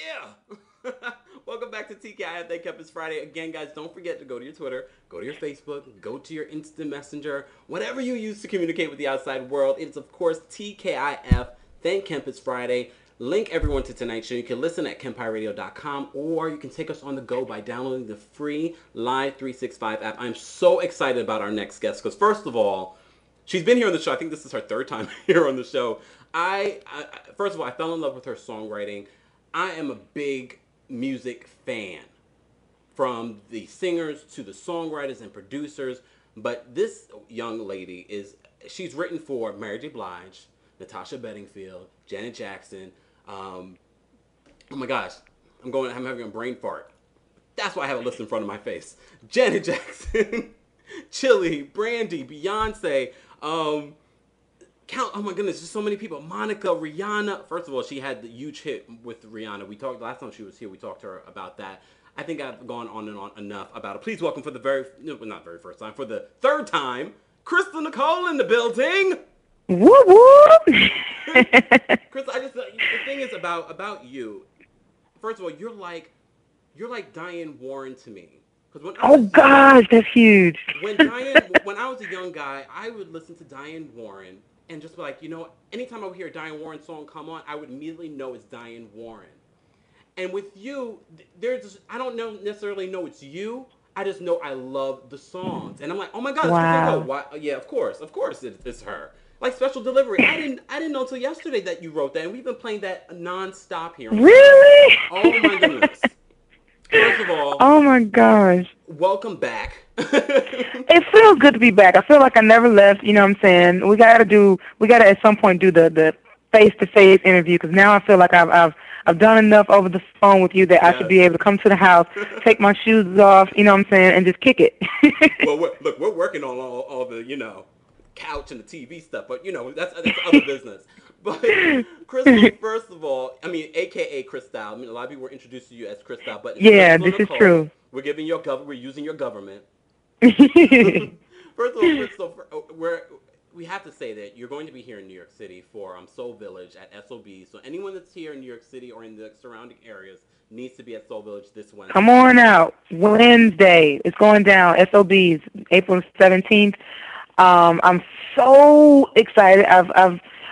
Yeah! Welcome back to TKI Thank Up It's Friday. Again, guys, don't forget to go to your Twitter, go to your Facebook, go to your Instant Messenger, whatever you use to communicate with the outside world. It's, of course, TKIF. Thank Kemp It's Friday. Link everyone to tonight's show. You can listen at KEMPIREradio.com, or you can take us on the go by downloading the free Live 365 app. I'm so excited about our next guest because, first of all, she's been here on the show. I think this is her third time here on the show. First of all, I fell in love with her songwriting. I am a big music fan, from the singers to the songwriters and producers. But this young lady she's written for Mary J. Blige, Natasha Bedingfield, Janet Jackson. Oh my gosh, I'm having a brain fart. That's why I have a list in front of my face. Janet Jackson, Chili, Brandy, Beyonce, oh my goodness, just so many people. Monica, Rihanna. First of all, she had the huge hit with Rihanna. We talked last time she was here. We talked to her about that. I think I've gone on and on enough about it. Please welcome for the not very first time, for the third time, Crystal Nicole in the building. Whoop whoop. Crystal, the thing is about you. First of all, you're like Diane Warren to me. Oh gosh, that's huge. When I was a young guy, I would listen to Diane Warren and just be like, anytime I would hear a Diane Warren song come on, I would immediately know it's Diane Warren. And with you, I don't necessarily know it's you. I just know I love the songs, and I'm like, oh my god, wow. why? Yeah, of course, it's her. Like Special Delivery, I didn't know until yesterday that you wrote that, and we've been playing that nonstop here. Really? Oh my goodness. First of all, oh my gosh, welcome back. It feels good to be back. I feel like I never left. You know what I'm saying? We gotta at some point do the face-to-face interview, because now I feel like I've done enough over the phone with you that I should be able to come to the house, take my shoes off, you know what I'm saying, and just kick it. Well, we're working on all the couch and the TV stuff, but that's other business. But Crystal, first of all, AKA Crystal. A lot of people were introduced to you as Crystal, but yeah, Crystal this Nicole, is true. we're using your government. First of all, Crystal, we have to say that you're going to be here in New York City for Soul Village at SOB. So anyone that's here in New York City or in the surrounding areas needs to be at Soul Village this Wednesday. Come on out. Wednesday. It's going down. SOBs, April 17th. I'm so excited.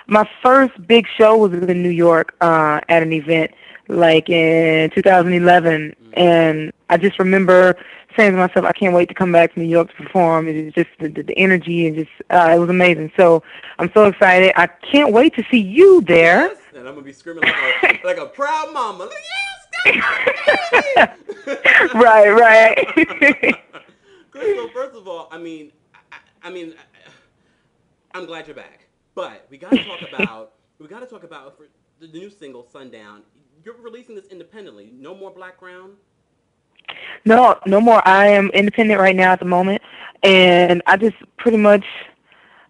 My first big show was in New York at an event like in 2011, and I just remember saying to myself, I can't wait to come back to New York to perform. It was just the energy, and just it was amazing. So I'm so excited. I can't wait to see you there. Yes, and I'm gonna be screaming like a proud mama. Like, yes, right. Crystal, first of all, I'm glad you're back, but we gotta talk about for the new single Sundown. You're releasing this independently. No more Black Crown. No more. I am independent right now at the moment, and I just pretty much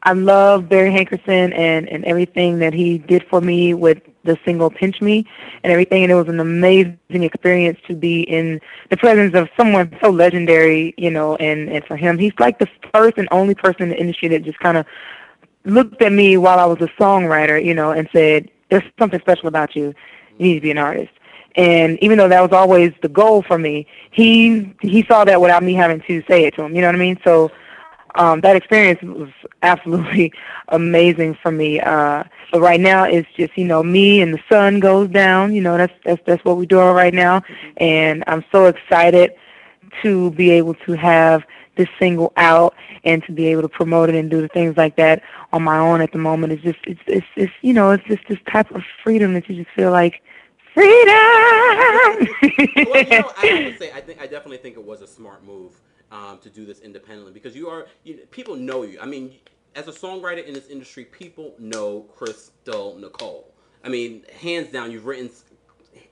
I love Barry Hankerson and everything that he did for me with the single Pinch Me and everything, and it was an amazing experience to be in the presence of someone so legendary, and for him, he's like the first and only person in the industry that just kind of looked at me while I was a songwriter, and said, there's something special about you. You need to be an artist. And even though that was always the goal for me, he saw that without me having to say it to him. You know what I mean? So that experience was absolutely amazing for me. But right now it's just, me and the sun goes down. That's what we're doing right now. And I'm so excited to be able to have this single out and to be able to promote it and do the things like that on my own at the moment. It's just it's this type of freedom that you just feel like freedom. Well, I have to say, I definitely think it was a smart move to do this independently, because people know you. As a songwriter in this industry, people know Crystal Nicole. Hands down, you've written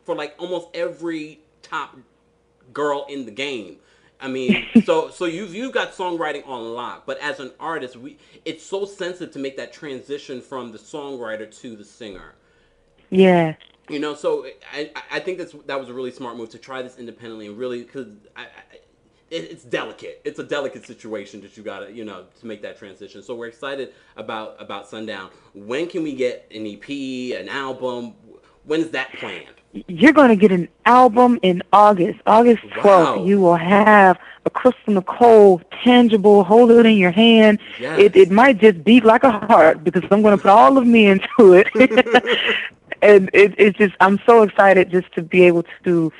for like almost every top girl in the game. So you've got songwriting on lock, but as an artist, it's so sensitive to make that transition from the songwriter to the singer. Yeah. So I think that was a really smart move to try this independently, and really, because it's delicate. It's a delicate situation that you gotta, to make that transition. So we're excited about Sundown. When can we get an EP, an album? When's that planned? You're going to get an album in August. August 12th, Wow. you will have a Crystal Nicole tangible, hold it in your hand. Yes. It might just beat like a heart because I'm going to put all of me into it. And it's just, I'm so excited just to be able to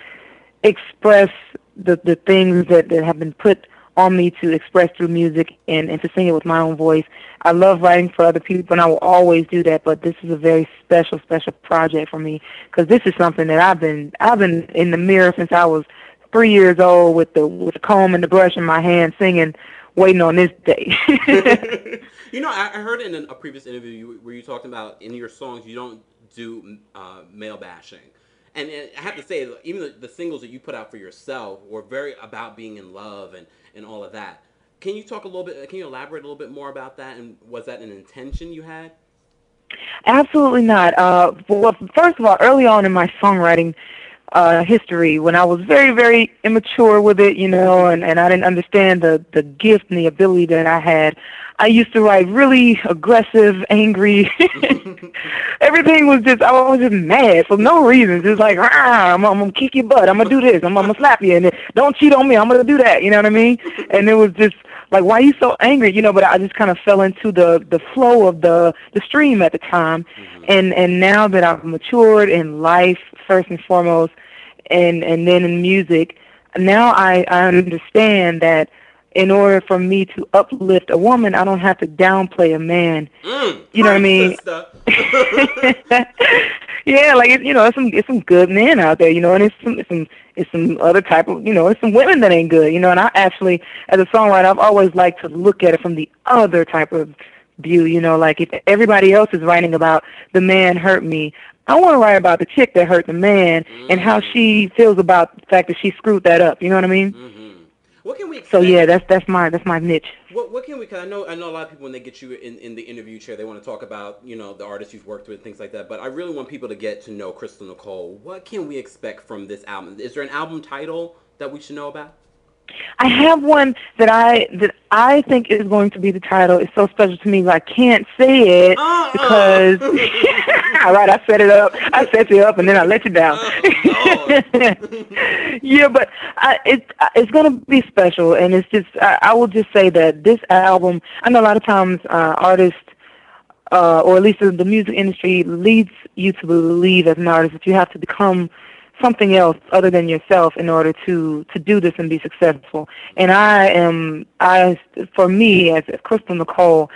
express the things that have been put on me to express through music and to sing it with my own voice. I love writing for other people, and I will always do that, but this is a very special, special project for me because this is something that I've been in the mirror since I was 3 years old with the comb and the brush in my hand singing, waiting on this day. I heard in a previous interview where you talked about in your songs you don't do male bashing. And I have to say, even the singles that you put out for yourself were very about being in love and all of that. Can you talk a little bit, can you elaborate a little bit more about that? And was that an intention you had? Absolutely not. Well, first of all, early on in my songwriting history, when I was very, very immature with it, and I didn't understand the gift and the ability that I had, I used to write really aggressive, angry. Everything was just, I was just mad for no reason. Just like, I'm going to kick your butt. I'm going to do this. I'm going to slap you. And don't cheat on me. I'm going to do that. You know what I mean? And it was just like, why are you so angry? But I just kind of fell into the flow of the stream at the time. Mm-hmm. And now that I've matured in life, first and foremost, and then in music, now I understand that in order for me to uplift a woman, I don't have to downplay a man. You know what I mean? Yeah, like it's some good men out there, and it's some other type of, it's some women that ain't good, and I actually, as a songwriter, I've always liked to look at it from the other type of view, like if everybody else is writing about the man hurt me, I want to write about the chick that hurt the man and how she feels about the fact that she screwed that up. You know what I mean? Mm-hmm. What can we expect? So yeah, that's my niche. What can we? Cause I know a lot of people when they get you in the interview chair, they want to talk about the artists you've worked with, things like that. But I really want people to get to know Crystal Nicole. What can we expect from this album? Is there an album title that we should know about? I have one that I think is going to be the title. It's so special to me that I can't say it because all right, I set it up. I set you up and then I let you down. Yeah, but it's going to be special, and it's just I will just say that this album. I know a lot of times artists. Or at least the music industry leads you to believe as an artist that you have to become something else other than yourself in order to do this and be successful. And for me, as Crystal Nicole,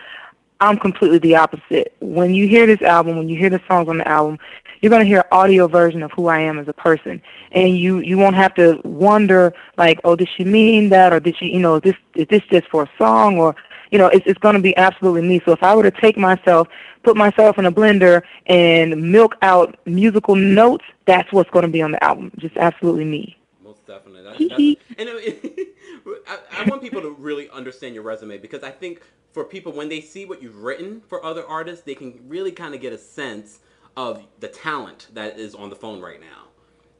I'm completely the opposite. When you hear this album, when you hear the songs on the album, you're going to hear an audio version of who I am as a person. And you won't have to wonder, like, oh, did she mean that? Or did she, is this just for a song? Or, it's going to be absolutely me. So if I were to take myself, put myself in a blender and milk out musical notes, that's what's going to be on the album. Just absolutely me. Most definitely. And I want people to really understand your resume because I think for people, when they see what you've written for other artists, they can really kind of get a sense of the talent that is on the phone right now.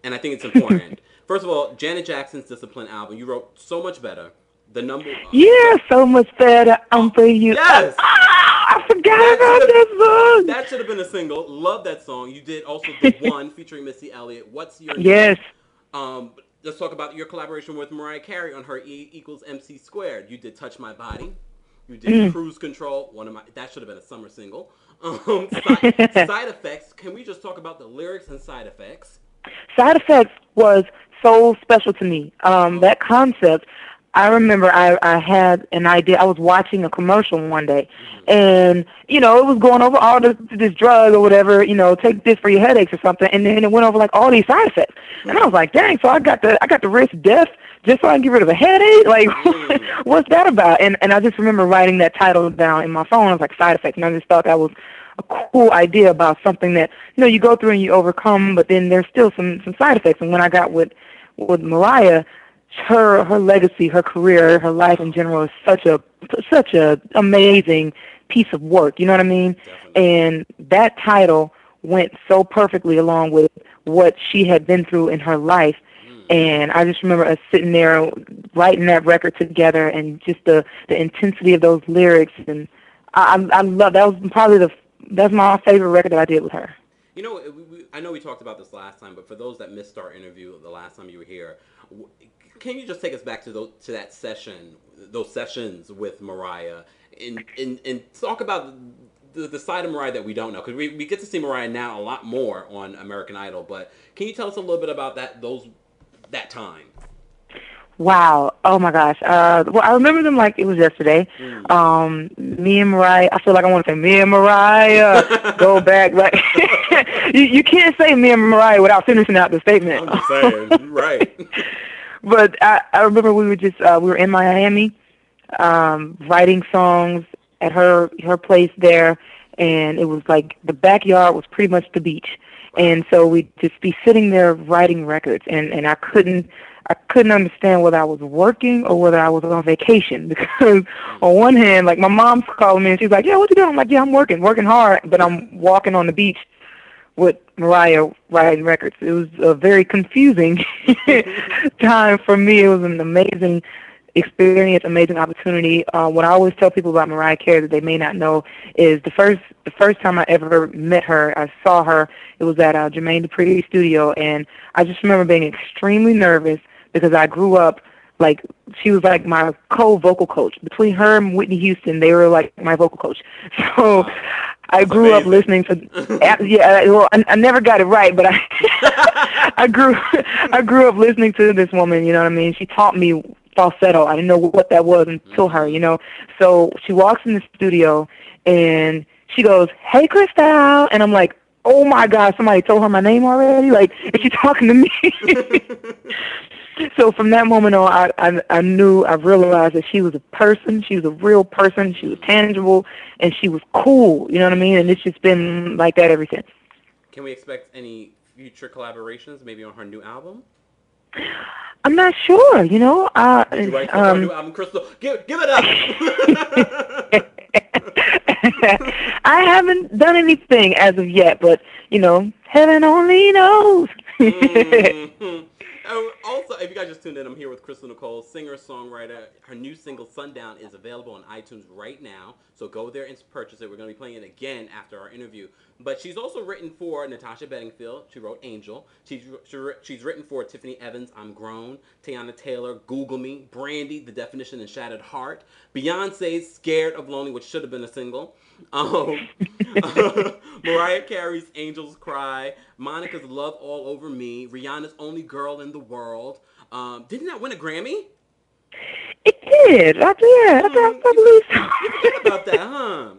And I think it's important. First of all, Janet Jackson's Discipline album, you wrote So Much Better. The number. Yeah, So Much Better. I'm for you. Yes. I forgot about that song. That should have been a single. Love that song. You did also The One featuring Missy Elliott. What's Your Name? Yes. Let's talk about your collaboration with Mariah Carey on her E equals MC squared. You did Touch My Body. You did Cruise Control. That should have been a summer single. Side Effects. Can we just talk about the lyrics and Side Effects? Side Effects was so special to me. That concept. I remember I had an idea. I was watching a commercial one day, and it was going over all this drug or whatever. Take this for your headaches or something, and then it went over like all these side effects. And I was like, dang! So I got to risk death just so I can get rid of a headache. Like, what's that about? And I just remember writing that title down in my phone. I was like, Side Effects, and I just thought that was a cool idea about something that you go through and you overcome, but then there's still some side effects. And when I got with Mariah. Her legacy, her career, her life in general is such a amazing piece of work. You know what I mean? Definitely. And that title went so perfectly along with what she had been through in her life. And I just remember us sitting there writing that record together, and just the intensity of those lyrics. And I love that. Was probably that's my favorite record that I did with her. You know, I know we talked about this last time, but for those that missed our interview the last time you were here, can you just take us back to that session, those sessions with Mariah, and talk about the side of Mariah that we don't know, because we get to see Mariah now a lot more on American Idol, but can you tell us a little bit about that time? Wow. Oh my gosh. Well, I remember them like it was yesterday. Me and Mariah, I feel like I want to say me and Mariah go back. Like you can't say me and Mariah without finishing out the statement. I'm just saying, right. But I remember we were in Miami, writing songs at her place there, and it was like the backyard was pretty much the beach. And so we'd just be sitting there writing records, and I couldn't understand whether I was working or whether I was on vacation, because on one hand, like, my mom's calling me and she's like, yeah, what you doing? I'm like, yeah, I'm working hard, but I'm walking on the beach with Mariah writing records. It was a very confusing time for me. It was an amazing experience, amazing opportunity. What I always tell people about Mariah Carey that they may not know is the first time I ever met her, I saw her, it was at Jermaine Dupri's studio, and I just remember being extremely nervous because I grew up, like, she was like my co-vocal coach. Between her and Whitney Houston, they were like my vocal coach. So I grew up listening to, yeah, well, I never got it right, but I grew up listening to this woman, you know what I mean? She taught me falsetto. I didn't know what that was until her, you know. So she walks in the studio and she goes, "Hey, Crystal," and I'm like, "Oh my God, somebody told her my name already? Like, is she talking to me?" So from that moment on, I realized that she was a person. She was a real person. She was tangible, and she was cool. You know what I mean? And it's just been like that ever since. Can we expect any future collaborations, maybe on her new album? I'm not sure. You know, Did you write her new album, Crystal? Give it up. I haven't done anything as of yet, but you know, heaven only knows. Mm-hmm. Also, if you guys just tuned in, I'm here with Crystal Nicole, singer-songwriter. Her new single, Sundown, is available on iTunes right now, so go there and purchase it. We're going to be playing it again after our interview. But she's also written for Natasha Bedingfield. She wrote Angel. She's written for Tiffany Evans, I'm Grown, Tiana Taylor, Google Me, Brandy, The Definition and Shattered Heart, Beyonce's Scared of Lonely, which should have been a single, Mariah Carey's Angels Cry, Monica's Love All Over Me, Rihanna's Only Girl in the World. Didn't that win a Grammy? It did. I believe so. You forget about that, huh?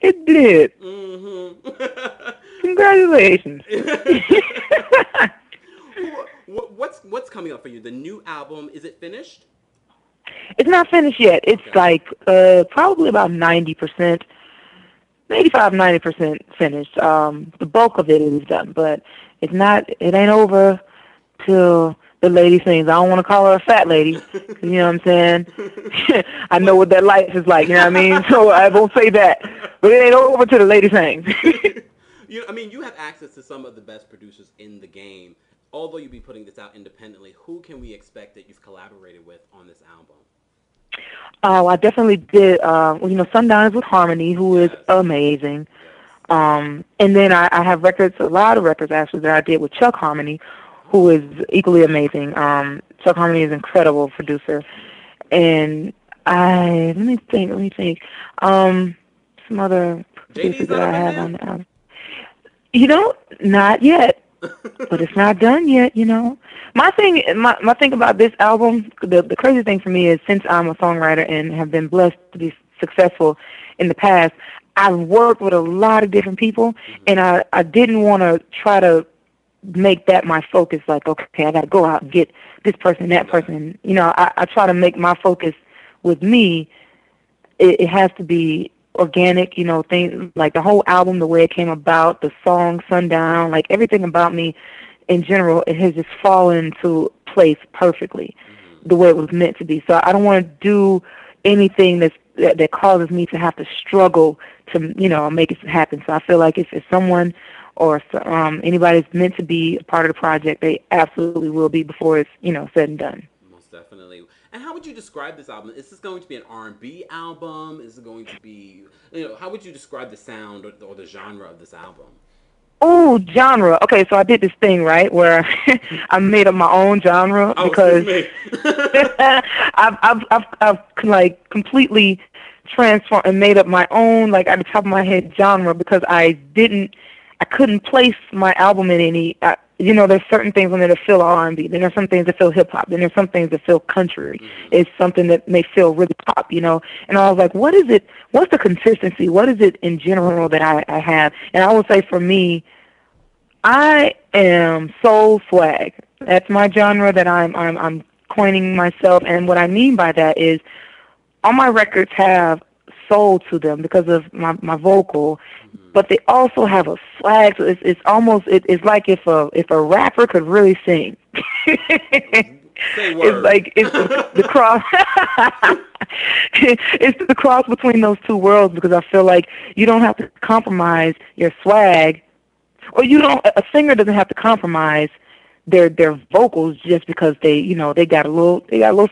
It did. Mm-hmm. Congratulations. What's coming up for you? The new album, is it finished? It's not finished yet. It's like probably about 90%, 85-90% finished. The bulk of it is done, but it's not. It ain't over till the lady sings. I don't want to call her a fat lady, 'cause you know what I'm saying? I know what that life is like, you know what I mean? So I won't say that. But it ain't over till the lady sings. You have access to some of the best producers in the game. Although you'll be putting this out independently, who can we expect that you've collaborated with on this album? Oh, I definitely did. Sundown is with Harmony, who is amazing. And then I have a lot of records actually that I did with Chuck Harmony, who is equally amazing. Chuck Harmony is an incredible producer. And let me think. Some other producers that I have on the album. You know, not yet. But it's not done yet, you know. My thing about this album, the crazy thing for me is, since I'm a songwriter and have been blessed to be successful in the past, I've worked with a lot of different people, and I didn't want to try to make that my focus, like, okay, I got to go out and get this person, that person. You know, I try to make my focus with me. It has to be organic, you know, things like the whole album, the way it came about, the song Sundown, like everything about me in general, it has just fallen into place perfectly, the way it was meant to be. So I don't want to do anything that causes me to have to struggle to, you know, make it happen. So I feel like if someone or anybody's meant to be a part of the project, they absolutely will be before it's, you know, said and done. Most definitely. And how would you describe this album? Is this going to be an R&B album? Is it going to be, how would you describe the sound or the genre of this album? Oh, genre. Okay, so I did this thing, right, where I made up my own genre Oh, because excuse me. I've like completely transformed and made up my own, like at the top of my head, genre because I couldn't place my album in any. There's certain things on there that feel R&B. Then there's some things that feel hip hop. Then there's some things that feel country. Mm-hmm. It's something that may feel really pop, And I was like, what is it? What's the consistency? What is it in general that I have? And I would say for me, I am soul swag. That's my genre that I'm coining myself. And what I mean by that is all my records have soul to them because of my vocal, but they also have a swag. So it's almost it's like if a rapper could really sing. Say word. It's like it's the cross. It's the cross between those two worlds because I feel like you don't have to compromise your swag, or you don't. A singer doesn't have to compromise their vocals just because they got a little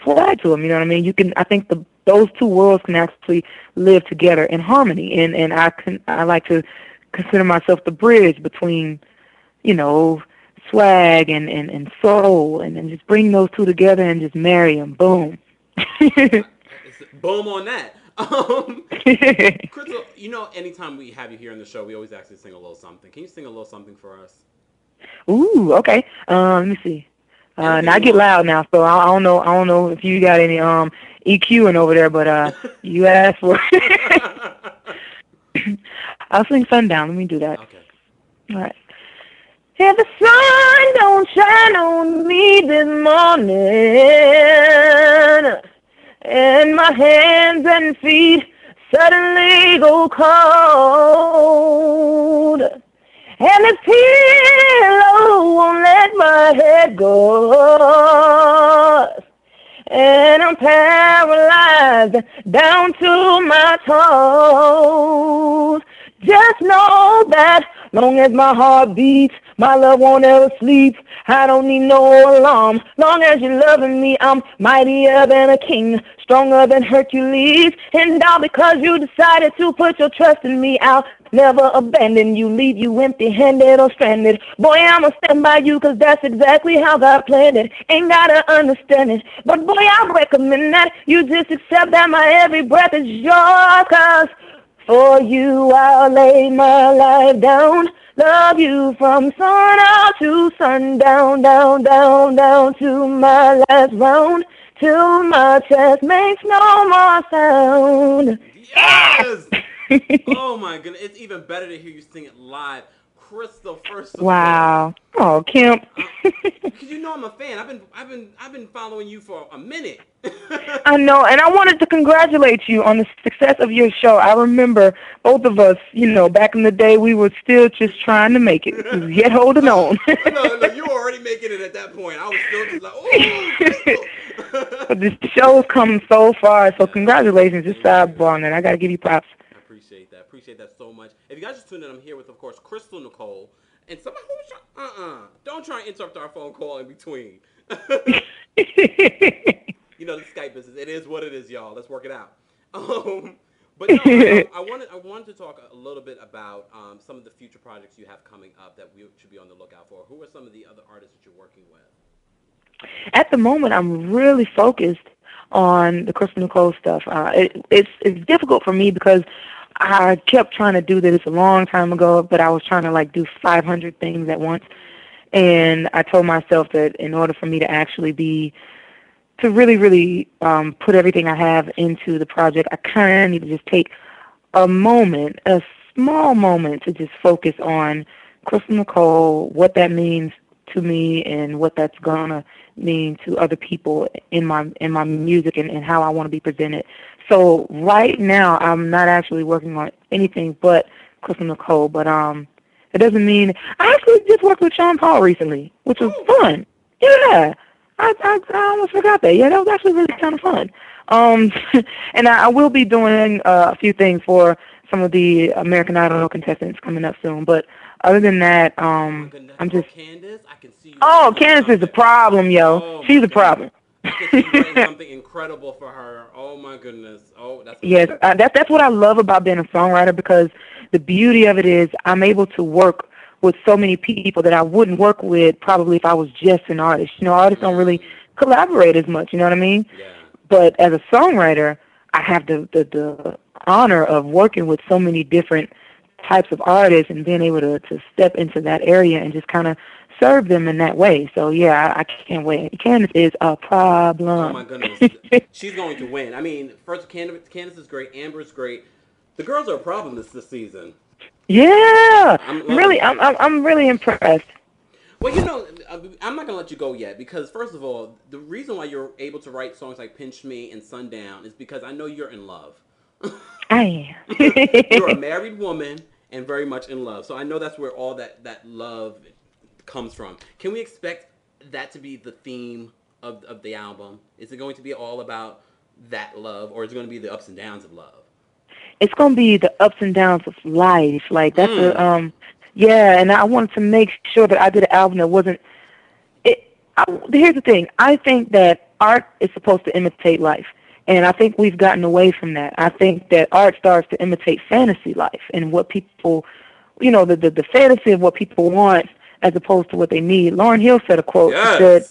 swag to them. You know what I mean? I think those two worlds can actually live together in harmony, and I like to consider myself the bridge between, swag and soul, and then just bring those two together and just marry them. Boom. Boom on that. Crystal, anytime we have you here on the show, we always ask you to sing a little something. Can you sing a little something for us? Ooh, okay. Let me see. Now I get loud now, so I don't know if you got any EQing over there, but you asked for I'll sing Sundown. Let me do that. Okay. All right. If the sun don't shine on me this morning, and my hands and feet suddenly go cold, and this pillow won't let my head go, and I'm paralyzed down to my toes. Just know that long as my heart beats, my love won't ever sleep. I don't need no alarm. Long as you're loving me, I'm mightier than a king, stronger than Hercules. And all because you decided to put your trust in me, I'll never abandon you, leave you empty-handed or stranded. Boy, I'ma stand by you, 'cause that's exactly how God planned it. Ain't gotta understand it, but boy, I recommend that you just accept that my every breath is yours, 'cause for you I'll lay my life down. Love you from sun out to sundown, down, down, down to my last round, till my chest makes no more sound. Yes! Oh my goodness, it's even better to hear you sing it live. Crystal, first of all. Wow. Oh, Kemp. Because I'm a fan. I've been following you for a minute. I know, and I wanted to congratulate you on the success of your show. I remember both of us, back in the day, we were still just trying to make it, yet holding on. No, you were already making it at that point. I was still just like, oh. But the show's come so far, so congratulations. Just sidebar on that. I got to give you props. I appreciate that so much. If you guys just tuned in, I'm here with, of course, Crystal Nicole, and somebody who's don't try and interrupt our phone call in between. The Skype business. It is what it is, y'all. Let's work it out. But no, I wanted to talk a little bit about some of the future projects you have coming up that we should be on the lookout for. Who are some of the other artists that you're working with? At the moment, I'm really focused on the Crystal Nicole stuff. It's difficult for me because I kept trying to do this a long time ago, but I was trying to do 500 things at once. And I told myself that in order for me to actually to really, really put everything I have into the project, I kind of need to just take a small moment to just focus on Crystal Nicole, what that means to me and what that's going to mean to other people in my music and how I want to be presented. So right now, I'm not actually working on anything but Crystal Nicole, but it doesn't mean... I actually just worked with Sean Paul recently, which was fun. Yeah, I almost forgot that. Yeah, that was actually really kind of fun. And I will be doing a few things for some of the American Idol contestants coming up soon, but other than that, I'm just... Candace, I can see you. Oh, Candace is a problem, yo. She's a problem. I can see you writing something incredible for her. Oh my goodness. Oh, that's Yes, amazing. that's what I love about being a songwriter, because the beauty of it is I'm able to work with so many people that I wouldn't work with probably if I was just an artist. Artists don't really Mm, collaborate as much. You know what I mean? yeah. But as a songwriter, I have the honor of working with so many different types of artists and being able to step into that area and just kind of serve them in that way. So yeah, I can't wait. Candace is a Oh my problem. goodness. She's going to win. I mean, first Candace is great. Amber's great. The girls are a problem this season. Yeah, I'm loving it. I'm really impressed. Well, I'm not gonna let you go yet because first of all, the reason why you're able to write songs like "Pinch Me" and "Sundown" is because I know you're in love. I You're a am. married woman and very much in love, so I know that's where all that love comes from. Can we expect that to be the theme of the album? Is it going to be all about that love, or is it going to be the ups and downs of love? It's gonna be the ups and downs of life. Like that's a Mm. yeah, and I wanted to make sure that I did an album that wasn't here's the thing. I think that art is supposed to imitate life. And I think we've gotten away from that. I think that art starts to imitate fantasy life and what people, the fantasy of what people want as opposed to what they need. Lauryn Hill said a quote. She said,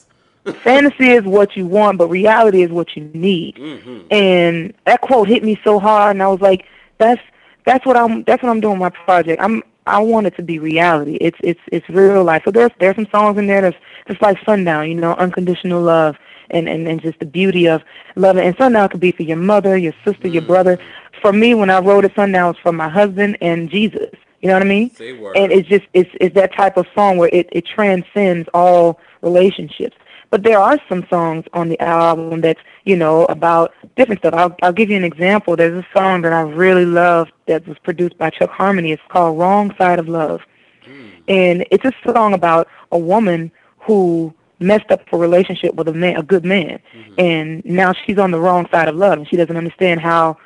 Yes. fantasy is what you want, but reality is what you need. Mm-hmm. And that quote hit me so hard, and I was like, that's that's what I'm doing with my project. I want it to be reality. It's real life. So there's some songs in there that's just like Sundown, unconditional love, and just the beauty of love. And Sundown could be for your mother, your sister, your brother. Mm. For me, when I wrote it, Sundown was for my husband and Jesus. You know what I mean? Say And word. it's that type of song where it transcends all relationships. But there are some songs on the album that's, about different stuff. I'll give you an example. There's a song that I really love that was produced by Chuck Harmony. It's called Wrong Side of Love. Mm. And it's a song about a woman who messed up a relationship with a good man. Mm-hmm. And now she's on the wrong side of love, and she doesn't understand how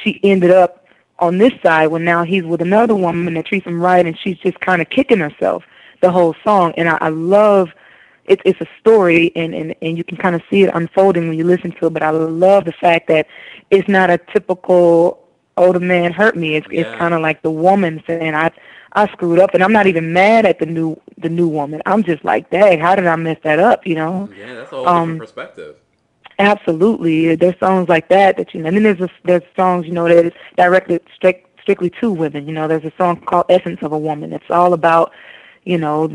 she ended up on this side when now he's with another woman that treats him right, and she's just kind of kicking herself the Mm. whole song. And I love it's a story, and you can kind of see it unfolding when you listen to it. But I love the fact that it's not a typical "oh, the man hurt me." It's kind Yeah. of like the woman saying, I screwed up, and I'm not even mad at the new woman. I'm just like, dang, how did I mess that up? Yeah, that's a whole different Um, perspective. Absolutely. There's songs like that. And then there's songs that is directed strictly to women. There's a song called "Essence of a Woman." It's all about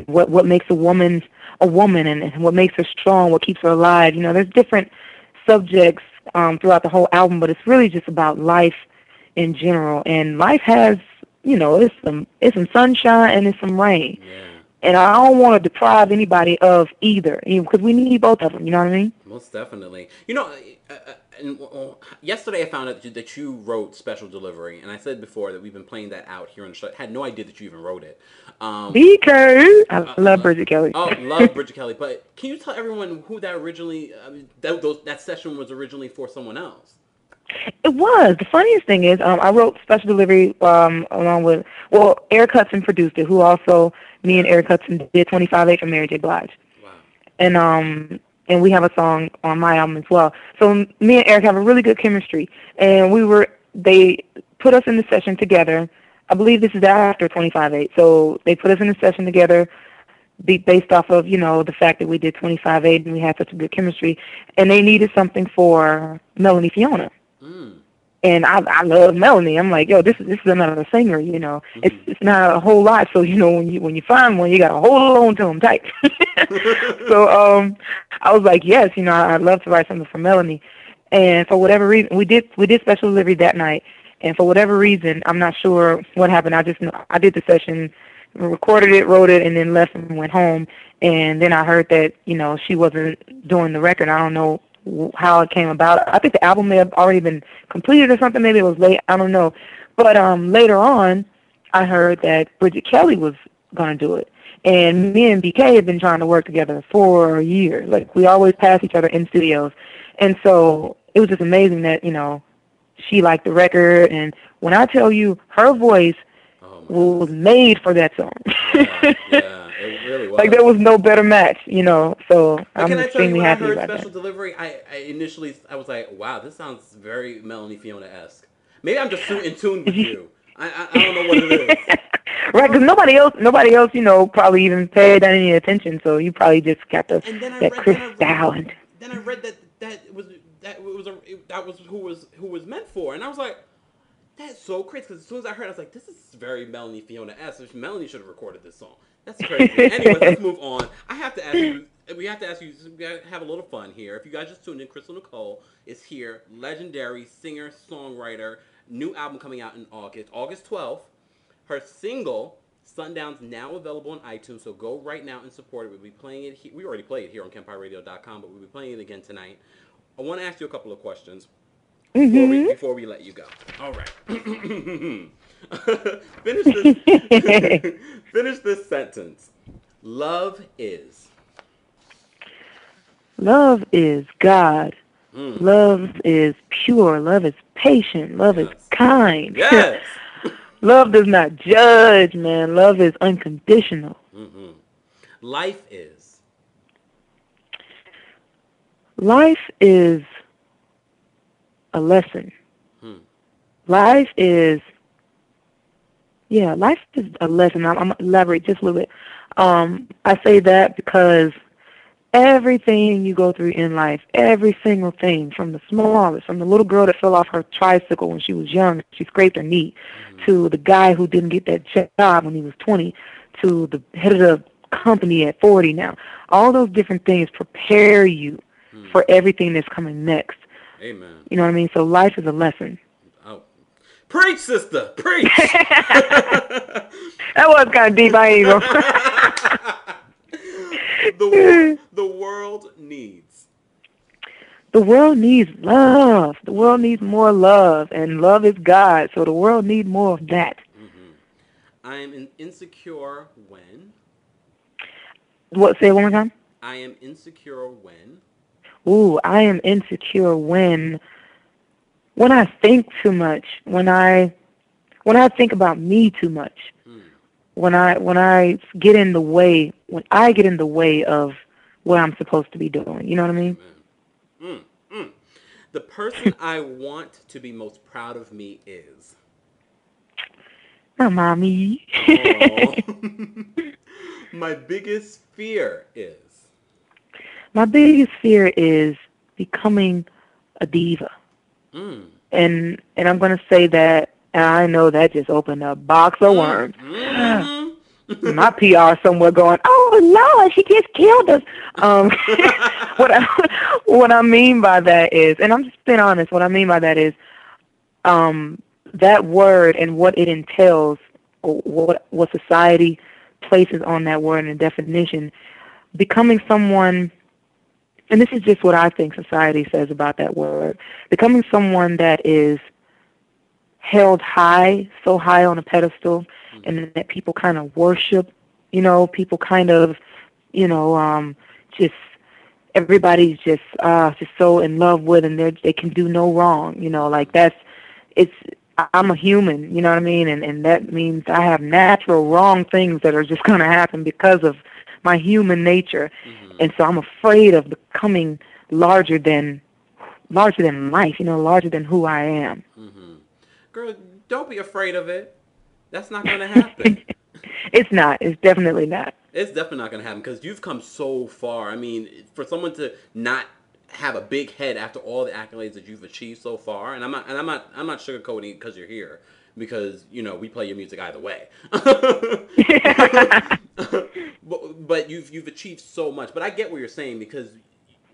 what makes a woman, and what makes her strong, what keeps her alive. There's different subjects throughout the whole album, but it's really just about life in general. And life has it's some sunshine and it's some rain. Yeah. And I don't want to deprive anybody of either, because we need both of them. You know what I mean? Most definitely. Yesterday I found out that you wrote Special Delivery, and I said before that we've been playing that out here on the show. I had no idea that you even wrote it. Um, BK, I love Bridget Kelly. oh, love Bridget Kelly. But can you tell everyone who that originally, that session was originally for someone else? It was. The funniest thing is, I wrote Special Delivery along with, Eric Hudson produced it, who also, me and Eric Yes. Hudson did 25/8 for Mary J. Blige. Wow. And we have a song on my album as well. So me and Eric have a really good chemistry, and they put us in the session together. I believe this is after 25/8. So they put us in the session together, based off of, the fact that we did 25/8 and we had such a good chemistry, and they needed something for Melanie Fiona. Mm. And I love Melanie. I'm like, yo, this is another singer. It's Mm-hmm. it's not a whole lot. So when you find one, you gotta hold on to them tight. So I was like, yes, I'd love to write something for Melanie. And for whatever reason, we did Special Delivery that night. And for whatever reason, I'm not sure what happened. I just know I did the session, recorded it, wrote it, and then left and went home. And then I heard that she wasn't doing the record. I don't know how it came about. I think the album may have already been completed or something. Maybe it was late. I don't know. But later on, I heard that Bridget Kelly was going to do it. And me and BK have been trying to work together for years. Like, we always pass each other in studios. And so it was just amazing that, she liked the record. And when I tell you, her voice Oh my was goodness. made for that song. Yeah, yeah. It really was. Like there was no better match, So But I'm can I tell you, extremely when I happy heard about Special that. Delivery, I initially I was like, wow, this sounds very Melanie Fiona-esque. Maybe I'm just too in tune with you. I don't know what it is. Right, because nobody else, probably even paid any attention. So you probably just got And then I that read, crystal. And then I read that was who was meant for, and I was like, that's so crazy. Because as soon as I heard, I was like, this is very Melanie Fiona-esque. Melanie should have recorded this song. That's crazy. Anyways, let's move on. I have to ask you. We have to ask you. We gotta have a little fun here. If you guys just tuned in, Crystal Nicole is here. Legendary singer, songwriter. New album coming out in August 12th. Her single Sundown's now available on iTunes, so go right now and support it. We'll be playing it. We already played it here on KEMPIRERadio.com, but we'll be playing it again tonight. I want to ask you a couple of questions before we let you go. All right. finish this. Finish this sentence. Love is. love is God. Love is pure. Love is patient. Love is Yes. kind. Yes. Love does not judge, man. Love is unconditional. Life is. Life is a lesson. Life is a lesson. I'm going to elaborate just a little bit. I say that because everything you go through in life, every single thing, from the smallest, from the little girl that fell off her tricycle when she was young, she scraped her knee, to the guy who didn't get that job when he was 20, to the head of the company at 40 now. All those different things prepare you for everything that's coming next. Amen. You know what I mean? So life is a lesson. Oh. Preach, sister. Preach. That was kind of deep. I ain't gonna. The world needs. The world needs love. The world needs more love, and love is God. So the world needs more of that. I am insecure when. What? Say it one more time. I am insecure when. Ooh, I am insecure when I think too much. When I think about me too much. When I get in the way. When I get in the way of what I'm supposed to be doing. You know what I mean? The person I want to be most proud of me is. My mommy. My biggest fear is. My biggest fear is becoming a diva. And I'm going to say that, and I know that just opened a box of worms. My PR somewhere going, oh, Lord, she just killed us. What I mean by that is, and I'm just being honest, what I mean by that is that word and what it entails, or what society places on that word and the definition, becoming someone, and this is just what I think society says about that word, becoming someone that is held high, so high on a pedestal, and that people kind of worship, people kind of, just, everybody's just so in love with, and they can do no wrong, like I'm a human, you know what I mean, and that means I have natural wrong things that are just going to happen because of my human nature, and so I'm afraid of becoming larger than life, larger than who I am. Girl, don't be afraid of it. That's not going to happen. It's not. It's definitely not. It's definitely not going to happen because you've come so far. I mean, for someone to not have a big head after all the accolades that you've achieved so far, and I'm not sugarcoating because you're here, because we play your music either way. but you've achieved so much. But I get what you're saying, because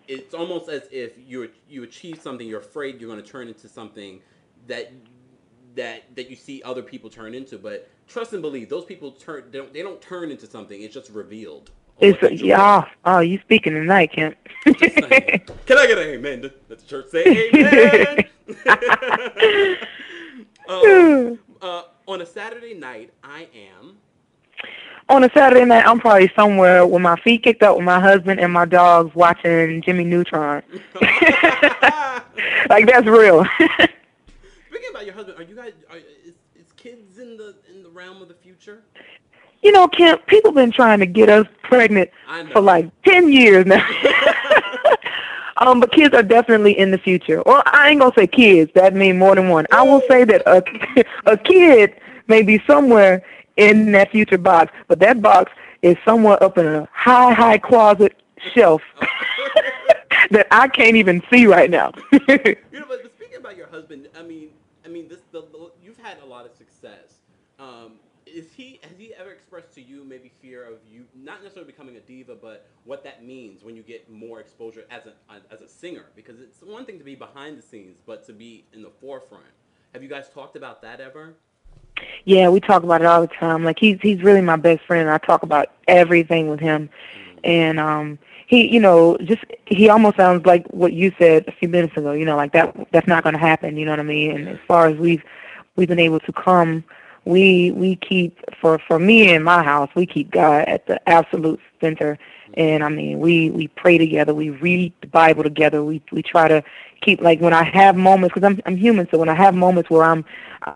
it's almost as if you achieve something, you're afraid you're going to turn into something that you see other people turn into. But trust and believe, those people they don't turn into something. It's just revealed. Oh, you speaking tonight, Kemp. Just saying. Can I get an amen? Let the church say amen. On a Saturday night, On a Saturday night, I'm probably somewhere with my feet kicked up with my husband and my dogs watching Jimmy Neutron. Like, that's real. Speaking about your husband, are you guys? Is kids in the realm of the future? Kim, people been trying to get us pregnant I for know. like 10 years now. But kids are definitely in the future. Well, I ain't gonna say kids. That means more than one. I will say that a kid may be somewhere in that future box, but that box is somewhere up in a high closet shelf that I can't even see right now. But speaking about your husband, I mean, you've had a lot of success. Has he ever expressed to you maybe fear of you not necessarily becoming a diva, but what that means when you get more exposure as a singer? Because it's one thing to be behind the scenes, but to be in the forefront. Have you guys talked about that ever? Yeah, we talk about it all the time. Like he's really my best friend. I talk about everything with him, Mm. and he, just he almost sounds like what you said a few minutes ago. Like that's not going to happen. You know what I mean? And Yeah. as far as we've been able to come, we keep for me in my house, we keep God at the absolute center. And I mean, we pray together, we read the Bible together, we try to keep, like, when I have moments, because I'm human, so when I have moments where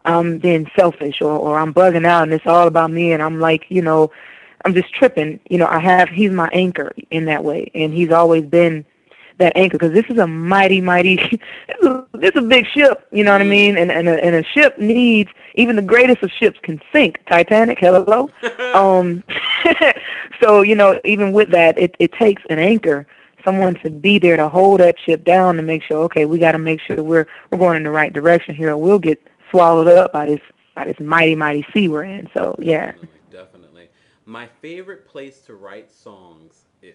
I'm being selfish, or I'm bugging out and it's all about me, and I'm like, I'm just tripping, he's my anchor in that way, and he's always been that anchor, because this is a mighty this is a big ship, you know what I mean, Mm. and a ship needs, even the greatest of ships can sink. Titanic, hello. um so even with that, it takes an anchor, someone to be there to hold that ship down, to make sure, okay, we got to make sure we're going in the right direction here, or we'll get swallowed up by this mighty sea we're in. So yeah. Definitely, definitely. My favorite place to write songs is.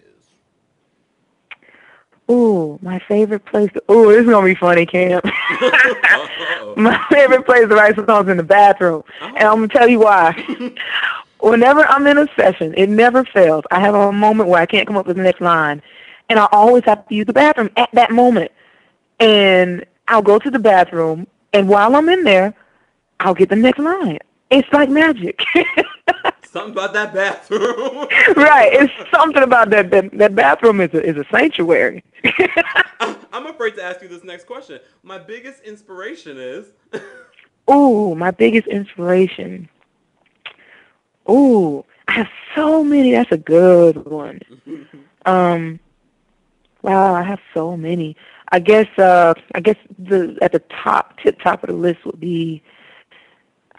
Ooh, my favorite place. Ooh, this is gonna be funny, Cam. Uh-oh. My favorite place to write songs is in the bathroom, and I'm Oh. gonna tell you why. Whenever I'm in a session, it never fails. I have a moment where I can't come up with the next line, and I always have to use the bathroom at that moment. And I'll go to the bathroom, and while I'm in there, I'll get the next line. It's like magic. Something about that bathroom. Right. It's something about that bathroom is a sanctuary. I'm afraid to ask you this next question. My biggest inspiration is. Ooh, my biggest inspiration. Ooh, I have so many. That's a good one. Um, wow, I have so many. I guess the at the tip top of the list would be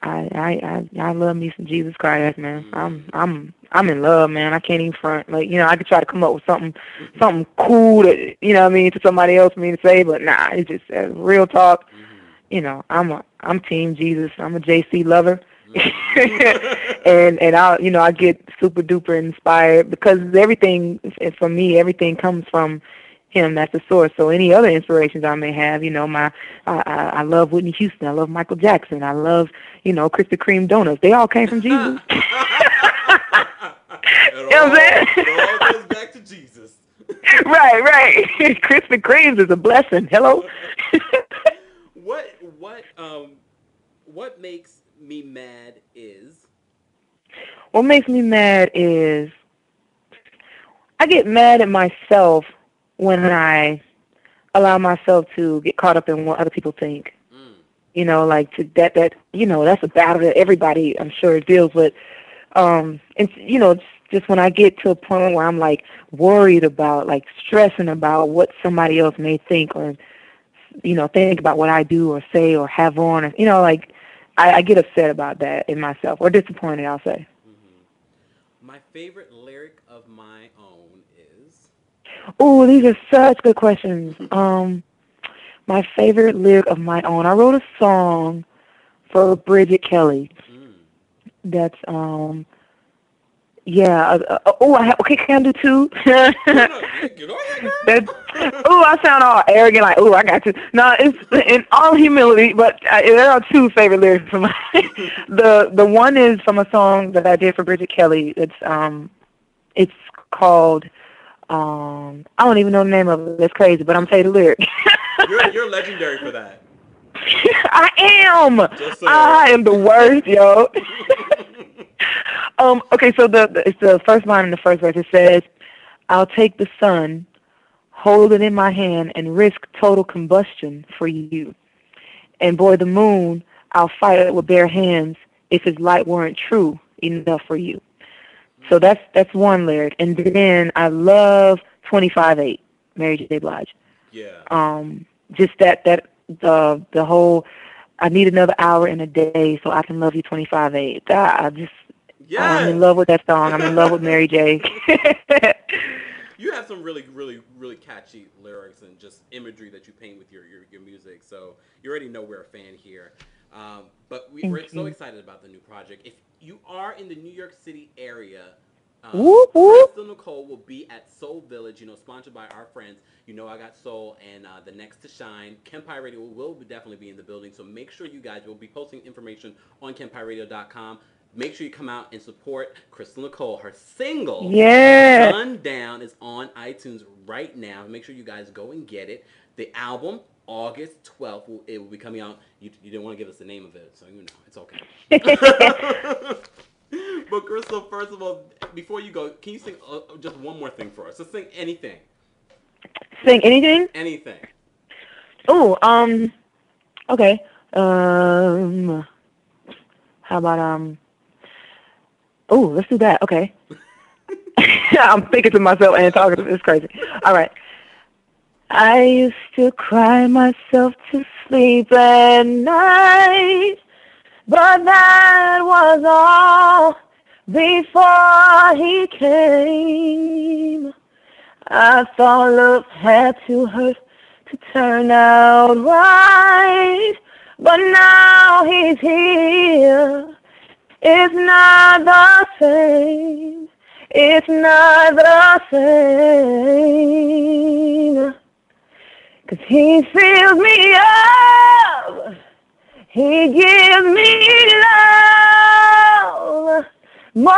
I love me some Jesus Christ, man. I'm in love, man. I can't even front. Like, I could try to come up with something cool that, what I mean, to somebody else for me to say, but nah, it's just real talk. I'm Team Jesus. I'm a JC lover. and I get super duper inspired, because everything, for me, everything comes from him. That's the source. So any other inspirations I may have, I love Whitney Houston. I love Michael Jackson. I love, Krispy Kreme donuts. They all came from Jesus. You know what I'm saying? It all goes back to Jesus. Right. Krispy Kremes is a blessing. Hello. what what um what makes me mad is. What makes me mad is I get mad at myself when I allow myself to get caught up in what other people think. Mm. Like that's a battle that everybody, I'm sure, deals with. It's just when I get to a point where I'm like worried about, like stressing about what somebody else may think, or think about what I do or say or have on, or like I get upset about that in myself, or disappointed, I'll say. Hmm. My favorite lyric of my own is. Oh, these are such good questions. My favorite lyric of my own. I wrote a song for Bridget Kelly. Mm. That's yeah. Okay. Can I do two? No, no, go ahead, That. Oh, I sound all arrogant, like, oh, I got to. No, it's in all humility, but there are two favorite lyrics from mine. girl. The one is from a song that I did for Bridget Kelly. It's called I don't even know the name of it. That's crazy, but I'm gonna tell you the lyric. You're legendary for that. I am. Just saying. I am the worst, yo. Okay, so it's the first line in the first verse. It says, "I'll take the sun, hold it in my hand, and risk total combustion for you. And boy, the moon, I'll fight it with bare hands if his light weren't true enough for you." So that's one lyric. And then I love 25/8, Mary J. Blige. Yeah. Just that the whole I need another hour in a day so I can love you 25/8. I'm in Yes. love with that song. I'm in love with Mary J. You have some really, really, really catchy lyrics and just imagery that you paint with your music. So you already know we're a fan here. But we're Thank so you. excited about the new project. If you are in the New York City area, Whoop whoop. Crystal Nicole will be at Soul Village, sponsored by our friends. I Got Soul and the Next to Shine. KEMPIRE Radio will definitely be in the building. So make sure you guys will be posting information on KEMPIREradio.com. Make sure you come out and support Crystal Nicole. Her single, Yes. Sundown, is on iTunes right now. Make sure you guys go and get it. The album, August 12th, it will be coming out. You didn't want to give us the name of it, so it's okay. But Crystal, first of all, before you go, can you sing just one more thing for us? Just sing anything. Sing anything? Anything. Oh, okay. How about oh, let's do that. Okay. I'm thinking to myself and talking. It's crazy. All right. I used to cry myself to sleep at night, but that was all before he came. I thought love had to hurt to turn out right, but now he's here. It's not the same. It's not the same. 'Cause he fills me up. He gives me love. More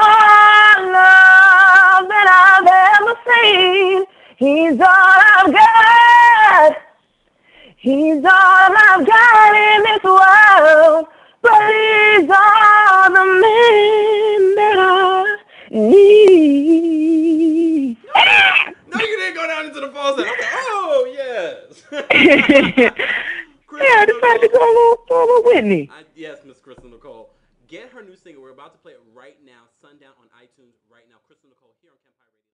love than I've ever seen. He's all I've got. He's all I've got in this world. But he's all the man that I need. No, you didn't go down into the falsetto. Okay. Oh, yes. Yeah, I decided to go a little Whitney. Yes, Miss Crystal Nicole. Get her new single. We're about to play it right now. Sundown on iTunes right now. Crystal Nicole here on KEMPIRE Radio.